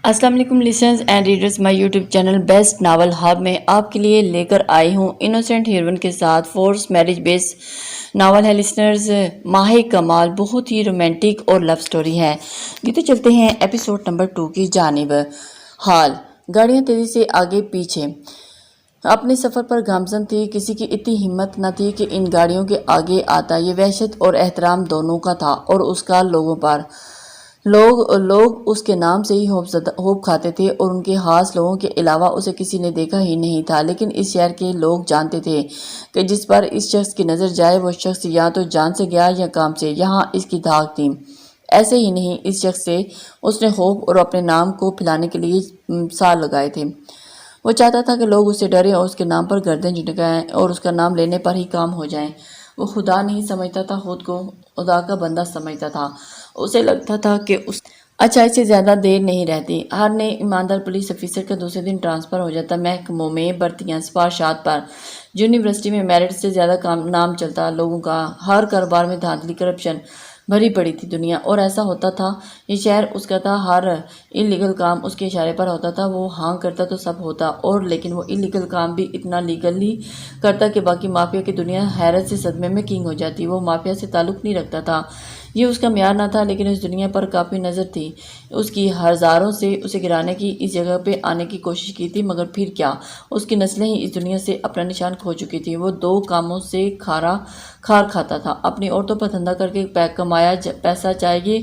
السلام علیکم listeners and readers my YouTube channel best novel hub میں آپ کے لیے لے کر آئی ہوں انوسینٹ ہیروین کے ساتھ فورس میرج بیس ناول ہے لسنرز ماہ کمال بہت ہی رومانٹک اور لو سٹوری ہے۔ یہ تو چلتے ہیں ایپیسوڈ نمبر 2 کی جانب۔ حال گاڑیاں تیزی سے آگے پیچھے اپنے سفر پر گامزن تھی، کسی کی اتنی ہمت نہ تھی کہ ان گاڑیوں کے آگے آتا۔ یہ وحشت اور احترام دونوں کا تھا اور اس کا لوگوں پر۔ لوگ اس کے نام سے ہی ہوپ کھاتے تھے اور ان کے خاص لوگوں کے علاوہ اسے کسی نے دیکھا ہی نہیں تھا، لیکن اس شہر کے لوگ جانتے تھے کہ جس پر اس شخص کی نظر جائے وہ شخص یا تو جان سے گیا یا کام سے، یہاں اس کی دھاک تھی۔ ایسے ہی نہیں، اس شخص سے اس نے خوف اور اپنے نام کو پھیلانے کے لیے سال لگائے تھے۔ وہ چاہتا تھا کہ لوگ اس سے ڈریں اور اس کے نام پر گردن جھکائیں اور اس کا نام لینے پر ہی کام ہو جائیں۔ وہ خدا نہیں سمجھتا تھا، خود کو خدا کا بندہ سمجھتا تھا۔ اسے لگتا تھا کہ اس اچھائی سے زیادہ دیر نہیں رہتی۔ ہر نئے ایماندار پولیس افیسر کا دوسرے دن ٹرانسفر ہو جاتا، محکموں میں بھرتیاں، سفارشات پر یونیورسٹی میں میرٹ سے زیادہ نام چلتا لوگوں کا، ہر کاروبار میں دھاندلی، کرپشن بھری پڑی تھی دنیا، اور ایسا ہوتا تھا یہ شہر اس کا تھا، ہر انلیگل کام اس کے اشارے پر ہوتا تھا، وہ ہاں کرتا تو سب ہوتا، اور لیکن وہ انلیگل کام بھی اتنا لیگلی کرتا کہ باقی مافیا کی دنیا حیرت سے صدمے میں کنگ ہو جاتی۔ وہ مافیا سے تعلق نہیں رکھتا تھا، یہ اس کا معیار نہ تھا، لیکن اس دنیا پر کافی نظر تھی اس کی، ہزاروں سے اسے گرانے کی، اس جگہ پہ آنے کی کوشش کی تھی، مگر پھر کیا، اس کی نسلیں ہی اس دنیا سے اپنا نشان کھو چکی تھی۔ وہ دو کاموں سے کھار کھاتا تھا، اپنی عورتوں پر دھندا کر کے کمایا پیسہ چاہیے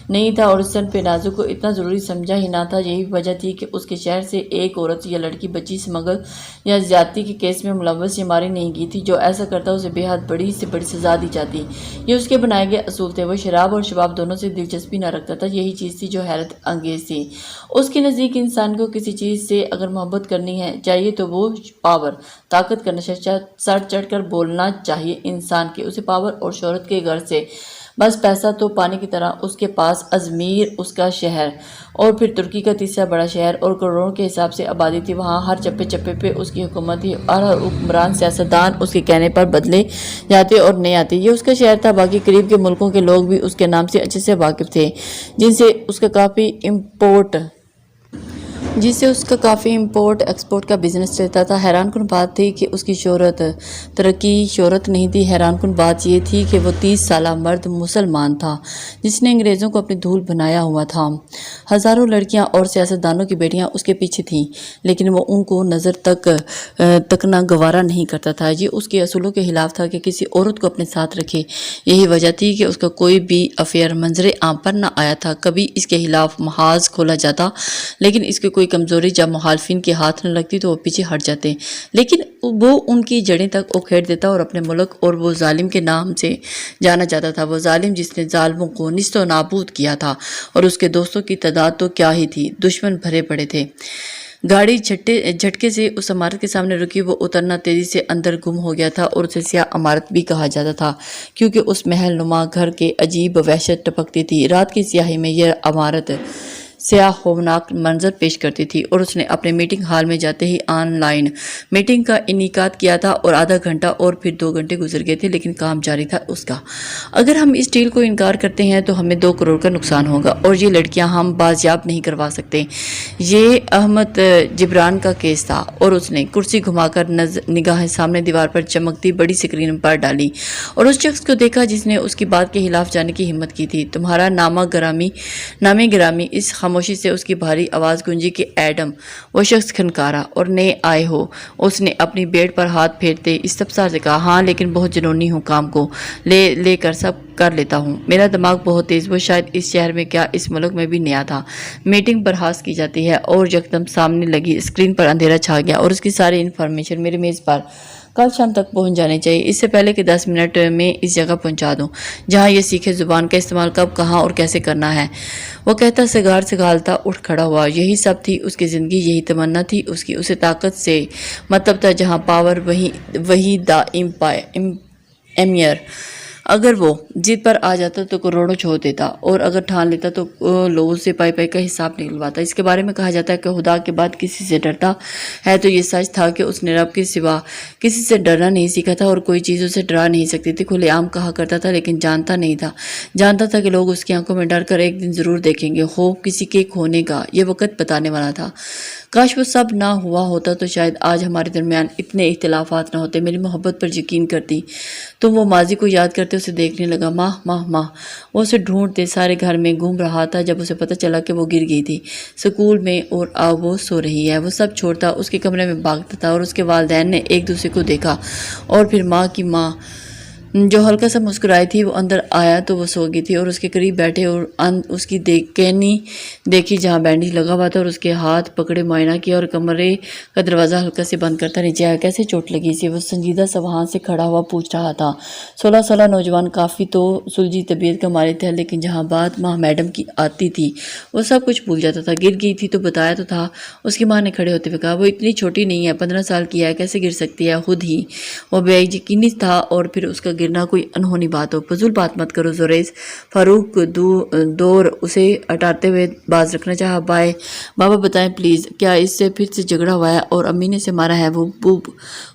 نہیں تھا، اور اس پہ نازو کو اتنا ضروری سمجھا ہی نہ تھا۔ یہی وجہ تھی کہ اس کے شہر سے ایک عورت یا لڑکی بچی سمگل یا زیادتی کے کیس میں ملوث یا ماری نہیں گئی تھی۔ جو ایسا کرتا اسے بے حد بڑی سے بڑی سزا دی جاتی، یہ اس کے بنائے گئے اصول تھے۔ وہ شراب اور شباب دونوں سے دلچسپی نہ رکھتا تھا، یہی چیز تھی جو حیرت انگیز تھی اس کے نزدیک۔ انسان کو کسی چیز سے اگر محبت کرنی ہے چاہیے تو وہ پاور، طاقت کا نشہ سر چڑھ کر بولنا چاہیے انسان کے، اسے پاور اور شہرت کے غرض سے، بس پیسہ تو پانی کی طرح اس کے پاس۔ ازمیر اس کا شہر، اور پھر ترکی کا تیسرا بڑا شہر، اور کروڑوں کے حساب سے آبادی تھی وہاں، ہر چپے چپے پہ اس کی حکومت تھی، اور ہر حکمران سیاستدان اس کے کہنے پر بدلے جاتے اور نئے آتے۔ یہ اس کا شہر تھا، باقی قریب کے ملکوں کے لوگ بھی اس کے نام سے اچھے سے واقف تھے، جن سے اس کا کافی امپورٹ ایکسپورٹ کا بزنس چلتا تھا۔ حیران کن بات تھی کہ اس کی شہرت نہیں تھی، حیران کن بات یہ تھی کہ وہ 30 سالہ مرد مسلمان تھا جس نے انگریزوں کو اپنی دھول بنایا ہوا تھا۔ ہزاروں لڑکیاں اور سیاستدانوں کی بیٹیاں اس کے پیچھے تھیں، لیکن وہ ان کو نظر تکنا گوارا نہیں کرتا تھا۔ یہ اس کے اصولوں کے خلاف تھا کہ کسی عورت کو اپنے ساتھ رکھے، یہی وجہ تھی کہ اس کا کوئی بھی افیئر منظر عام پر نہ آیا تھا۔ کبھی اس کے خلاف محاذ کھولا جاتا، لیکن اس کی کوئی کمزوری جب مخالفین کے ہاتھ نہ لگتی تو وہ پیچھے ہٹ جاتے، لیکن وہ ان کی جڑیں تک اکھیڑ دیتا اور اپنے ملک اور وہ ظالم کے نام سے جانا جاتا تھا، وہ ظالم جس نے ظالموں کو نیست و نابود کیا تھا، اور اس کے دوستوں کی تعداد تو کیا ہی تھی، دشمن بھرے پڑے تھے۔ گاڑی جھٹکے سے اس عمارت کے سامنے رکی، وہ اترنا تیزی سے اندر گم ہو گیا تھا، اور اسے سیاہ عمارت بھی کہا جاتا تھا کیونکہ اس محل نما گھر کے عجیب وحشت ٹپکتی تھی۔ رات کی سیاہی میں یہ عمارت سیاہ خوفناک منظر پیش کرتی تھی، اور اس نے اپنے میٹنگ ہال میں جاتے ہی آن لائن میٹنگ کا انعقاد کیا تھا، اور آدھا گھنٹہ اور پھر 2 گھنٹے گزر گئے تھے، لیکن کام جاری تھا اس کا۔ اگر ہم اس ڈیل کو انکار کرتے ہیں تو ہمیں 2 کروڑ کا نقصان ہوگا، اور یہ لڑکیاں ہم بازیاب نہیں کروا سکتے۔ یہ احمد جبران کا کیس تھا، اور اس نے کرسی گھما کر نگاہیں سامنے دیوار پر چمکتی بڑی اسکرین پر ڈالی اور اس شخص کو دیکھا جس نے اس کی بات کے خلاف جانے کی ہمت کی تھی۔ تمہارا نامہ گرامی، اس خاموشی سے اس کی بھاری آواز گونجی کہ ایڈم، وہ شخص کھنکارا، اور نئے آئے ہو؟ اس نے اپنی بیٹ پر ہاتھ پھیرتے استفسار سے کہا۔ ہاں، لیکن بہت جنونی ہوں، کام کو لے کر سب کر لیتا ہوں، میرا دماغ بہت تیز۔ وہ شاید اس شہر میں کیا اس ملک میں بھی نیا تھا۔ میٹنگ برخاست کی جاتی ہے، اور یکدم سامنے لگی اسکرین پر اندھیرا چھا گیا، اور اس کی ساری انفارمیشن میری میز پر کل شام تک پہنچ جانی چاہیے، اس سے پہلے کہ 10 منٹ میں اس جگہ پہنچا دوں جہاں یہ سیکھے زبان کا استعمال کب، کہاں اور کیسے کرنا ہے۔ وہ کہتا سگار سگالتا اٹھ کھڑا ہوا۔ یہی سب تھی اس کی زندگی، یہی تمنا تھی اس کی۔ اسے طاقت سے مطلب تھا، جہاں پاور وہی دا ایمپائر۔ اگر وہ ضد پر آ جاتا تو کروڑوں چھوڑ دیتا، اور اگر ٹھان لیتا تو لوگوں سے پائی پائی کا حساب نکلواتا۔ اس کے بارے میں کہا جاتا ہے کہ خدا کے بعد کسی سے ڈرتا ہے تو یہ سچ تھا کہ اس نے رب کے سوا کسی سے ڈرنا نہیں سیکھا تھا، اور کوئی چیز اسے ڈرا نہیں سکتی تھی۔ کھلے عام کہا کرتا تھا، لیکن جانتا نہیں تھا۔ جانتا تھا کہ لوگ اس کی آنکھوں میں ڈر کر ایک دن ضرور دیکھیں گے۔ خوف کسی کے کھونے کا یہ وقت بتانے والا تھا۔ کاش وہ سب نہ ہوا ہوتا تو شاید آج ہمارے درمیان اتنے اختلافات نہ ہوتے۔ میری محبت پر یقین کرتی تم۔ وہ ماضی کو یاد کرتے اسے دیکھنے لگا۔ ماہ ماہ ماہ وہ اسے ڈھونڈتے سارے گھر میں گھوم رہا تھا۔ جب اسے پتہ چلا کہ وہ گر گئی تھی سکول میں اور اب وہ سو رہی ہے، وہ سب چھوڑتا اس کے کمرے میں بھاگتا تھا، اور اس کے والدین نے ایک دوسرے کو دیکھا، اور پھر ماں کی ماں جو ہلکا سا مسکرائی تھی وہ اندر آیا تو وہ سو گئی تھی، اور اس کے قریب بیٹھے اور اس کی کینی دیکھی جہاں بینڈیج لگا ہوا تھا، اور اس کے ہاتھ پکڑے معائنہ کیا، اور کمرے کا دروازہ ہلکا سے بند کرتا نیچے آیا۔ کیسے چوٹ لگی اسے؟ وہ سنجیدہ سا وہاں سے کھڑا ہوا پوچھ رہا تھا۔ 16 سالہ نوجوان کافی تو سلجھی طبیعت کا مالک تھا، لیکن جہاں بات ماں میڈم کی آتی تھی وہ سب کچھ بھول جاتا تھا۔ گر گئی تھی تو بتایا تو تھا، اس کی ماں نے کھڑے ہوتے ہوئے کہا۔ وہ اتنی چھوٹی نہیں ہے، 15 سال کی ہے، کیسے گر سکتی ہے خود ہی؟ وہ بے یقینی تھا، اور پھر اس کا گرنا کوئی انہونی بات ہو۔ فضول بات مت کرو زوریز۔ فاروق دور اسے اٹاتے ہوئے باز رکھنا چاہا۔ بابا بتائیں پلیز، کیا اس سے پھر سے جھگڑا ہوا ہے اور امی نے اسے مارا ہے؟ وہ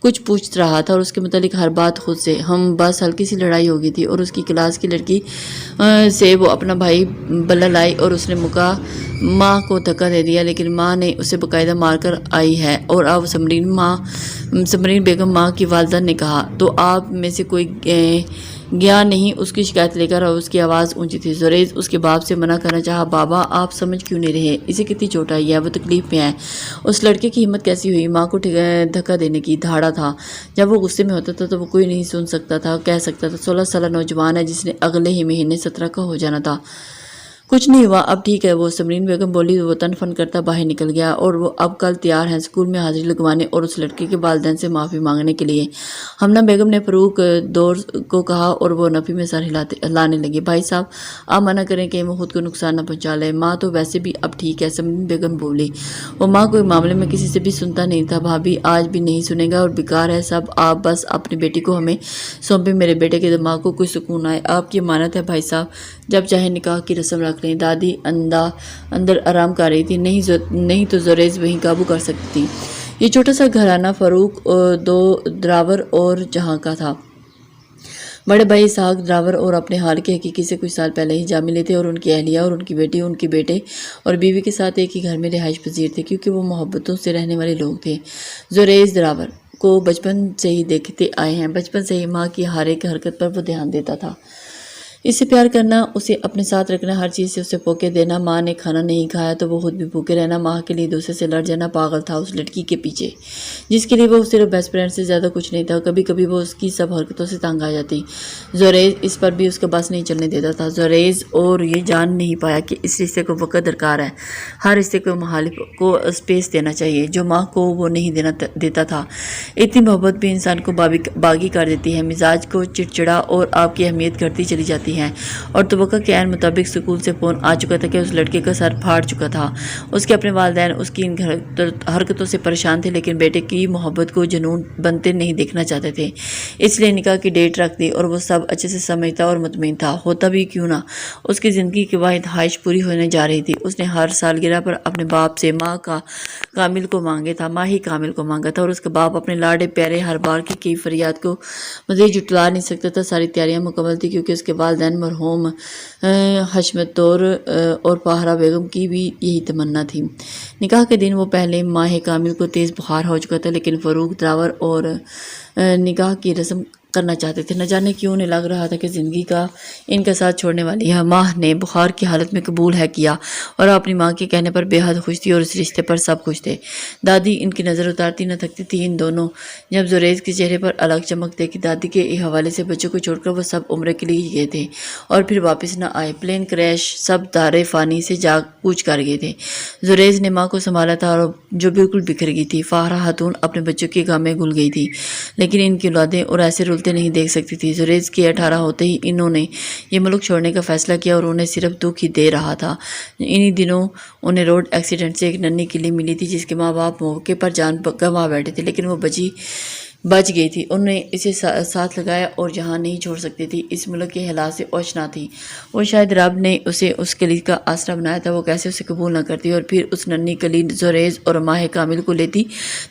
کچھ پوچھ رہا تھا، اور اس کے متعلق ہر بات خود سے۔ ہم بس ہلکی سی لڑائی ہو گئی تھی، اور اس کی کلاس کی لڑکی سے وہ اپنا بھائی بلا لائی، اور اس نے ماں کو دھکا دے دیا، لیکن ماں نے اسے باقاعدہ مار کر آئی ہے۔ اور اب سمرین بیگم ماں کی والدہ نے کہا تو آپ میں سے کوئی گیا نہیں اس کی شکایت لے کر، اور اس کی آواز اونچی تھی۔ زوریز اس کے باپ سے منع کرنا چاہا۔ بابا آپ سمجھ کیوں نہیں رہے؟ اسے کتنی چوٹ آئی ہے، وہ تکلیف میں ہے۔ اس لڑکے کی ہمت کیسی ہوئی ماں کو دھکا دینے کی؟ دھاڑا تھا۔ جب وہ غصے میں ہوتا تھا تو وہ کوئی نہیں سن سکتا تھا، کہہ سکتا تھا۔ 16 سالہ نوجوان ہے جس نے اگلے ہی مہینے 17 کا ہو جانا تھا۔ کچھ نہیں ہوا، اب ٹھیک ہے وہ، سمرین بیگم بولی۔ وہ تن فن کرتا باہر نکل گیا، اور وہ اب کل تیار ہیں اسکول میں حاضری لگوانے اور اس لڑکے کے والدین سے معافی مانگنے کے لیے۔ ہمنا بیگم نے فاروق دور کو کہا، اور وہ نفی میں سر ہلانے لگی۔ بھائی صاحب آپ منع کریں کہ وہ خود کو نقصان نہ پہنچا لے۔ ماں تو ویسے بھی اب ٹھیک ہے، سمرین بیگم بولی۔ وہ ماں کو معاملے میں کسی سے بھی سنتا نہیں تھا۔ بھابھی آج بھی نہیں سنے گا، اور بیکار ہے سب، آپ بس اپنی بیٹی کو ہمیں سونپیں۔ میرے بیٹے کے دماغ کو کوئی سکون آئے۔ آپ کی امانت ہے بھائی صاحب، جب چاہے نکاح کی رسم رکھ لیں۔ دادی اندر آرام کر رہی تھی، نہیں تو زوریز وہیں قابو کر سکتی تھی۔ یہ چھوٹا سا گھرانہ فاروق دراور اور جہاں کا تھا۔ بڑے بھائی اسحاق دراور اور اپنے حال کے حقیقی سے کچھ سال پہلے ہی جا ملے تھے، اور ان کی اہلیہ اور ان کی بیٹی ان کے بیٹے اور بیوی کے ساتھ ایک ہی گھر میں رہائش پذیر تھے، کیونکہ وہ محبتوں سے رہنے والے لوگ تھے۔ زوریز دراور کو بچپن سے ہی دیکھتے آئے ہیں، بچپن سے ہی ماں کی ہر ایک حرکت پر وہ دھیان دیتا تھا، اس سے پیار کرنا، اسے اپنے ساتھ رکھنا، ہر چیز سے اسے پوکے دینا۔ ماں نے کھانا نہیں کھایا تو وہ خود بھی بھوکے رہنا، ماں کے لیے دوسرے سے لڑ جانا۔ پاگل تھا اس لڑکی کے پیچھے، جس کے لیے وہ صرف بیسٹ فرینڈ سے زیادہ کچھ نہیں تھا۔ کبھی کبھی وہ اس کی سب حرکتوں سے تنگ آ جاتی۔ زوریز اس پر بھی اس کا بس نہیں چلنے دیتا تھا۔ زوریز اور یہ جان نہیں پایا کہ اس رشتے کو وقت درکار ہے، ہر رشتے کو مخالف کو اسپیس دینا چاہیے، جو ماں کو وہ نہیں دیتا تھا۔ اتنی محبت بھی انسان کو باغی کر دیتی ہے، مزاج کو چڑچڑا، اور آپ کی اہمیت گھٹتی چلی جاتی ہے۔ اور توقع کے عین مطابق اسکول سے فون آ چکا تھا کہ اس لڑکے کا سر پھاڑ چکا تھا۔ اس کے اپنے والدین اس کی ان حرکتوں سے پریشان تھے، لیکن بیٹے کی محبت کو جنون بنتے نہیں دیکھنا چاہتے تھے، اس لیے نکاح کی ڈیٹ رکھ دی، اور وہ سب اچھے سے سمجھتا اور مطمئن تھا۔ ہوتا بھی کیوں نہ، اس کی زندگی کی واحد خواہش پوری ہونے جا رہی تھی۔ اس نے ہر سالگرہ پر اپنے باپ سے ماں ہی کامل کو مانگا تھا، اور اس کا باپ اپنے لاڈے پیارے ہر بار کی فریاد کو مزید جٹلا نہیں سکتا تھا۔ ساری تیاریاں مکمل تھی، کیونکہ اس کے والدین مرحوم حشمت دور اور پاہرہ بیگم کی بھی یہی تمنا تھی۔ نکاح کے دن وہ پہلے ماہ کامل کو تیز بخار ہو چکا تھا، لیکن فاروق دراور اور نکاح کی رسم کرنا چاہتے تھے۔ نہ جانے کیوں انہیں لگ رہا تھا کہ زندگی کا ان کا ساتھ چھوڑنے والی ہے۔ ماہ نے بخار کی حالت میں قبول ہے کیا، اور اپنی ماں کے کہنے پر بے حد خوش تھی، اور اس رشتے پر سب خوش تھے۔ دادی ان کی نظر اتارتی نہ تھکتی تھی۔ ان دونوں جب زوریز کے چہرے پر الگ چمک دیکھی، دادی کے حوالے سے بچوں کو چھوڑ کر وہ سب عمرے کے لیے گئے تھے اور پھر واپس نہ آئے۔ پلین کریش، سب دارے فانی سے جا کوچ کر گئے تھے۔ زوریز نے ماں کو سنبھالا تھا، اور جو بالکل بکھر گئی تھی۔ فاہرہ خاتون اپنے بچوں کے غم میں گل گئی تھی، لیکن ان کی اولادیں اور ایسے رلتے نہیں دیکھ سکتی تھی۔ زوریز کے 18 ہوتے ہی انہوں نے یہ ملک چھوڑنے کا فیصلہ کیا، اور انہیں صرف دکھ ہی دے رہا تھا۔ انہی دنوں انہیں روڈ ایکسیڈنٹ سے ایک ننھی کلی ملی تھی، جس کے ماں باپ موقع پر جان گنوا بیٹھے تھے، لیکن وہ بچی بچ گئی تھی، انہوں نے اسے ساتھ لگایا اور جہاں نہیں چھوڑ سکتی تھی، اس ملک کے حالات سے اوچنا تھی۔ وہ شاید رب نے اسے اس کلید کا آسرا بنایا تھا، وہ کیسے اسے قبول نہ کرتی اور پھر اس ننھی کلید زریز اور ماہ کامل کو لیتی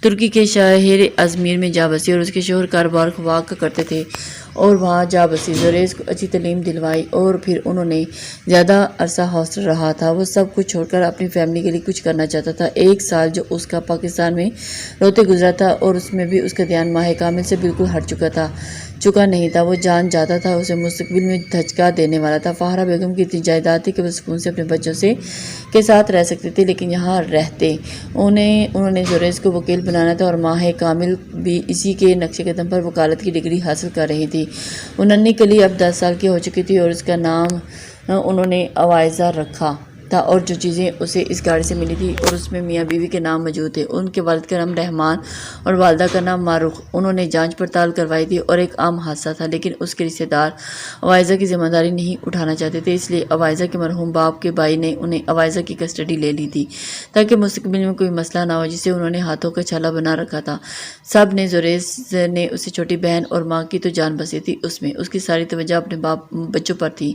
ترکی کے شہر ازمیر میں جا بسی، اور اس کے شوہر کاروبار خواہ کرتے تھے اور وہاں جا بسی۔ زریز کو اچھی تعلیم دلوائی اور پھر انہوں نے زیادہ عرصہ ہاسٹل رہا تھا۔ وہ سب کچھ چھوڑ کر اپنی فیملی کے لیے کچھ کرنا چاہتا تھا۔ ایک سال جو اس کا پاکستان میں روتے گزرا تھا اور اس میں بھی اس کا دھیان ماہ کامل سے بالکل ہٹ چکا نہیں تھا۔ وہ جان جاتا تھا اسے مستقبل میں دھچکا دینے والا تھا۔ فاہرہ بیگم کی اتنی جائیداد تھی کہ وہ سکون سے اپنے بچوں کے ساتھ رہ سکتی تھی، لیکن یہاں رہتے انہوں نے زریز کو وکیل بنانا تھا اور ماہ کامل بھی اسی کے نقش قدم پر وکالت کی ڈگری حاصل کر رہی تھی۔ وہ ننھی کلی اب 10 سال کی ہو چکی تھی اور اس کا نام انہوں نے عوائزہ رکھا تھا، اور جو چیزیں اسے اس گاڑی سے ملی تھی اور اس میں میاں بیوی کے نام موجود تھے۔ ان کے والد کا نام رحمان اور والدہ کا نام معروف۔ انہوں نے جانچ پڑتال کروائی تھی اور ایک عام حادثہ تھا، لیکن اس کے رشتہ دار عوائزہ کی ذمہ داری نہیں اٹھانا چاہتے تھے، اس لیے عوائزہ کے مرحوم باپ کے بھائی نے انہیں عوائزہ کی کسٹڈی لے لی تھی تاکہ مستقبل میں کوئی مسئلہ نہ ہو جسے انہوں نے ہاتھوں کا چھالا بنا رکھا تھا۔ سب نے زریز نے اسے چھوٹی بہن اور ماں کی تو جان بسی تھی اس کی ساری توجہ اپنے بچوں پر تھی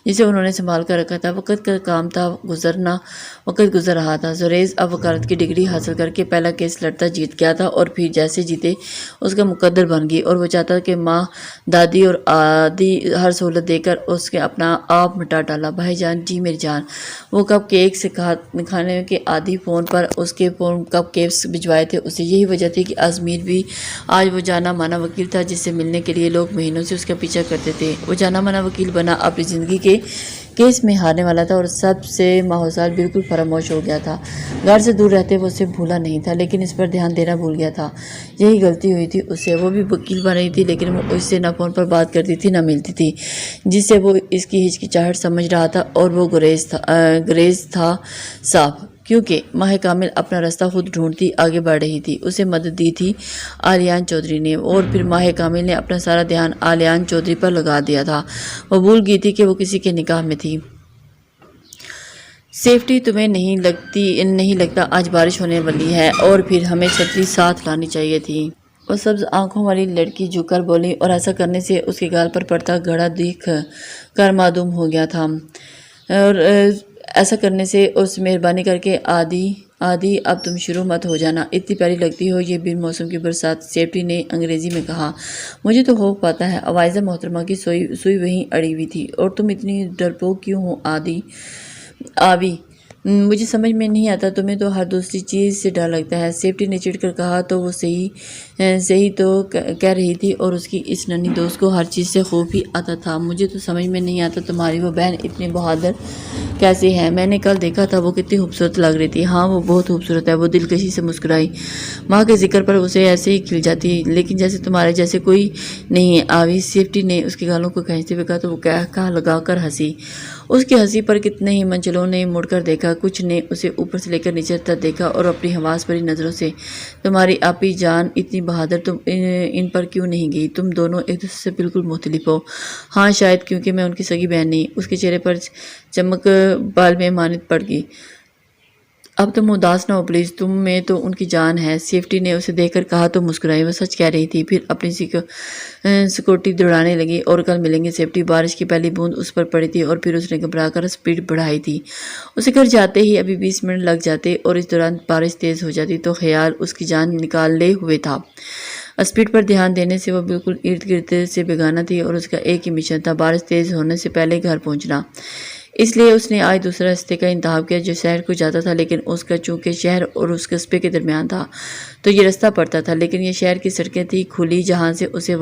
جسے انہوں نے سنبھال کر رکھا تھا۔ وقت کا کام تھا، وقت گزر رہا تھا۔ زریز اب وکالت کی ڈگری حاصل کر کے پہلا کیس لڑتا جیت گیا تھا اور پھر جیسے جیتے اس کا مقدر بن گئی، اور وہ چاہتا کہ ماں، دادی اور آدی ہر سہولت دے کر اس کے اپنا آپ مٹا ڈالا۔ بھائی جان، جی میری جان، وہ کپ کیک سے کھانے کے عادی فون پر اس کے فون کپ کیکس بھجوائے تھے اسے۔ یہی وجہ تھی کہ ازمیر بھی آج وہ جانا مانا وکیل تھا جس سے ملنے کے لیے لوگ مہینوں سے اس کا پیچھا کرتے تھے۔ وہ جانا مانا وکیل بنا، اپنی زندگی کے کیس میں ہارنے والا تھا اور سب سے ماحوسال بالکل فراموش ہو گیا تھا۔ گھر سے دور رہتے وہ اسے بھولا نہیں تھا، لیکن اس پر دھیان دینا بھول گیا تھا۔ یہی غلطی ہوئی تھی اس سے۔ وہ بھی وکیل بن رہی تھی، لیکن وہ اس سے نہ فون پر بات کرتی تھی نہ ملتی تھی، جس سے وہ اس کی ہچکچاہٹ سمجھ رہا تھا، اور وہ گریز تھا صاف، کیونکہ ماہ کامل اپنا راستہ خود ڈھونڈتی آگے بڑھ رہی تھی۔ اسے مدد دی تھی آلیان چودھری نے، اور پھر ماہ کامل نے اپنا سارا دھیان آلیان چودھری پر لگا دیا تھا۔ وہ بھول گئی تھی کہ وہ کسی کے نکاح میں تھی۔ سیفٹی، تمہیں نہیں لگتا آج بارش ہونے والی ہے؟ اور پھر ہمیں چھتری ساتھ لانی چاہیے تھی۔ وہ سبز آنکھوں والی لڑکی جھک کر بولی، اور ایسا کرنے سے اس کے گال پر پڑتا گھڑا دیکھ کر معدوم ہو گیا تھا، اور ایسا کرنے سے اس مہربانی کر کے آدھی اب تم شروع مت ہو جانا، اتنی پیاری لگتی ہو یہ بن موسم کی برسات۔ سیفٹی نے انگریزی میں کہا، مجھے تو خوف پاتا ہے۔ عوائزہ محترمہ کی سوئی وہیں اڑی ہوئی تھی۔ اور تم اتنی ڈرپوک کیوں ہو آوی؟ مجھے سمجھ میں نہیں آتا، تمہیں تو ہر دوسری چیز سے ڈر لگتا ہے۔ سیفٹی نے چڑھ کر کہا، تو وہ صحیح تو کہہ رہی تھی، اور اس کی اس ننھی دوست کو ہر چیز سے خوف ہی آتا تھا۔ مجھے تو سمجھ میں نہیں آتا تمہاری وہ بہن اتنی بہادر کیسے ہے؟ میں نے کل دیکھا تھا، وہ کتنی خوبصورت لگ رہی تھی۔ ہاں، وہ بہت خوبصورت ہے، وہ دلکشی سے مسکرائی۔ ماں کے ذکر پر اسے ایسے ہی کھل جاتی، لیکن جیسے تمہارے جیسے کوئی نہیں ہے آوی۔ سیفٹی نے اس کے گالوں کو کھینچتے ہوئے کہا، تو وہ کہا لگا کر ہنسی۔ اس کی ہنسی پر کتنے ہی منچلوں نے مڑ کر دیکھا، کچھ نے اسے اوپر سے لے کر نیچے تک دیکھا، اور اپنی حواس بھری نظروں سے، تمہاری آپی جان اتنی بہادر، تم ان پر کیوں نہیں گئی؟ تم دونوں ایک دوسرے سے بالکل مختلف ہو۔ ہاں، شاید کیونکہ میں ان کی سگی بہن نہیں۔ اس کے چہرے پر چمک بال میں مانند پڑ گئی۔ اب تم اداس نہ ہو پلیز، تم میں تو ان کی جان ہے۔ سیفٹی نے اسے دیکھ کر کہا تو مسکرائی، وہ سچ کہہ رہی تھی۔ پھر اپنی سکوٹی دوڑانے لگی، اور کل ملیں گے سیفٹی۔ بارش کی پہلی بوند اس پر پڑی تھی، اور پھر اس نے گھبرا کر سپیڈ بڑھائی تھی۔ اسے گھر جاتے ہی ابھی 20 منٹ لگ جاتے، اور اس دوران بارش تیز ہو جاتی تو خیال اس کی جان نکالے ہوئے تھا۔ اسپیڈ پر دھیان دینے سے وہ بالکل ارد گرد سے بیگانہ تھی، اور اس کا ایک ہی مشن تھا، بارش تیز ہونے سے پہلے گھر پہنچنا۔ اس لیے اس نے آج دوسرا راستے کا انتخاب کیا جو شہر کو جاتا تھا، لیکن اس کا چونکہ شہر اور اس قصبے کے درمیان تھا تو یہ راستہ پڑتا تھا، لیکن یہ شہر کی سڑکیں تھی کھلی جہاں سے اسے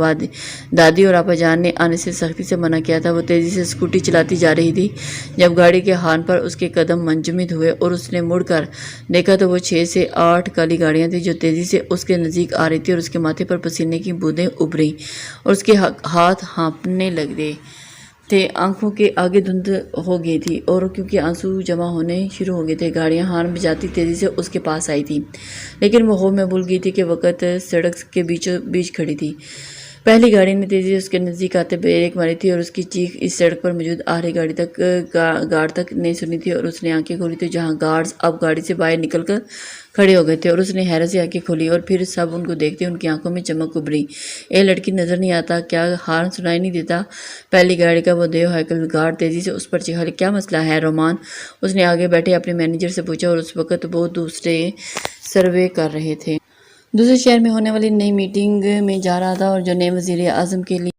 دادی اور آپا جان نے آنے سے سختی سے منع کیا تھا۔ وہ تیزی سے اسکوٹی چلاتی جا رہی تھی جب گاڑی کے ہارن پر اس کے قدم منجمد ہوئے، اور اس نے مڑ کر دیکھا تو وہ 6 سے 8 کالی گاڑیاں تھیں جو تیزی سے اس کے نزدیک آ رہی تھی، اور اس کے ماتھے پر پسینے کی بوندیں ابھریں اور اس کے ہاتھ ہانپنے لگے تھے۔ آنکھوں کے آگے دھند ہو گئی تھی، اور کیونکہ آنسو جمع ہونے شروع ہو گئے تھے، گاڑیاں ہارن بجاتی تیزی سے اس کے پاس آئی تھیں، لیکن وہ خوف میں بھول گئی تھی کہ وقت سڑک کے بیچوں بیچ کھڑی تھی۔ پہلی گاڑی نے تیزی سے اس کے نزدیک آتے بریک ماری تھی اور اس کی چیخ اس سڑک پر موجود آخری گاڑی تک گارڈ تک نہیں سنی تھی اور اس نے آنکھیں کھولی تو جہاں گارڈز اب گاڑی سے باہر نکل کر کھڑے ہو گئے تھے اور اس نے حیرت سے آنکھیں کھولی اور پھر سب ان کو دیکھتے ان کی آنکھوں میں چمک ابھری۔ اے لڑکی نظر نہیں آتا کیا؟ ہارن سنائی نہیں دیتا؟ پہلی گاڑی کا وہ دیو ہیکل گارڈ تیزی سے اس پر چیخا، کیا مسئلہ ہے رومان؟ اس نے آگے بیٹھے اپنے مینیجر سے پوچھا اور اس وقت وہ دوسرے سروے کر رہے تھے، دوسرے شہر میں ہونے والی نئی میٹنگ میں جا رہا تھا اور جو نئے وزیر اعظم کے لیے